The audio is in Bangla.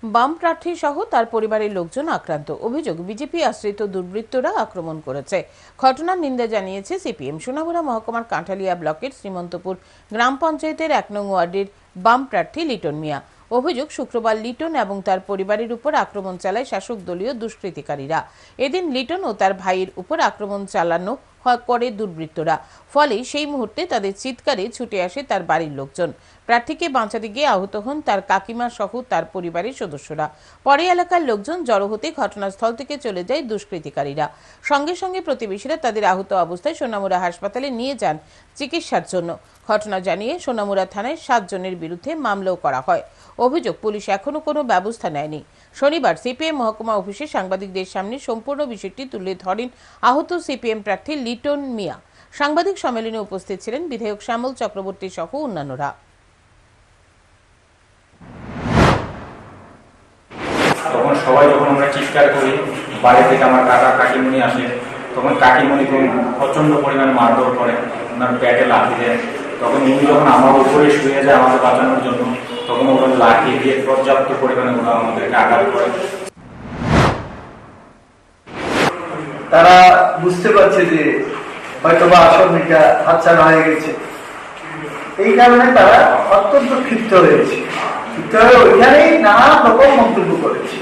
বাম প্রার্থী সহ তার পরিবারের লোকজন আক্রান্ত। অভিযোগ, বিজেপি আশ্রিত দুর্বৃত্তরা আক্রমণ করেছে। ঘটনার নিন্দা জানিয়েছে সিপিএম। সোনামুড়া মহকুমার কাঁঠালিয়া ব্লকের শ্রীমন্তপুর গ্রাম পঞ্চায়েতের 1 নং ওয়ার্ডের বাম প্রার্থী লিটন মিয়া। অভিযোগ, শুক্রবার লিটন এবং তার পরিবারের উপর আক্রমণ চালায় শাসক দলীয় দুষ্কৃতিকারীরা। এদিন লিটন ও তার ভাইয়ের উপর আক্রমণ চালানো করে দুর্বৃত্তরা। ফলে সেই মুহূর্তে তাদের চিৎকারে ছুটে আসে তার বাড়ির লোকজন। প্রার্থীকে বাঁচাতে গিয়ে আহত হন তার কাকিমা সহ তার পরিবারের সদস্যরা। পরে এলাকার লোকজন জড়ো হতে ঘটনাস্থল থেকে চলে যায় দুষ্কৃতিকারীরা। সঙ্গে সঙ্গে প্রতিবেশীরা তাদের আহত অবস্থায় সোনামুড়া হাসপাতালে নিয়ে যান চিকিৎসার জন্য। ঘটনা জানিয়ে সোনামুড়া থানায় 7 জনের বিরুদ্ধে মামলাও করা হয়। অভিযোগ, পুলিশ এখনো কোনো ব্যবস্থা নেয়নি। শনিবার সিপিএম মহকুমা অফিসে সাংবাদিকদের সামনে সম্পূর্ণ বিষয়টি তুলে ধরেন আহত সিপিএম প্রার্থী লিটন মিয়া। সাংবাদিক সম্মেলনে উপস্থিত ছিলেন বিধায়ক শ্যামল চক্রবর্তী সহ অন্যান্যরা। তখন সবাই যখন আমরা চিৎকার করি, বাড়ি থেকে আমার কাকা কাকিমণি আসে, তখন কাকিমণিকে প্রচন্ড পরিমাণে মারধর করে, ওনার পেটে লাঠি দেয়। তখন উনি যখন আমার উপরে শুয়ে যায় আমাদের বাঁচানোর জন্য, তখন ওরা লাঠি দিয়ে পর্যাপ্ত পরিমাণে ওরা আমাদেরকে আঘাত করে। তারা বুঝতে পারছে যে হয়তো বা আসামিটা হাতছাড়া হয়ে গেছে, এই কারণে তারা অত্যন্ত ক্ষিপ্ত হয়েছে। ক্ষিপ্ত হয়ে ওইখানেই নানা রকম মন্তব্য করেছে।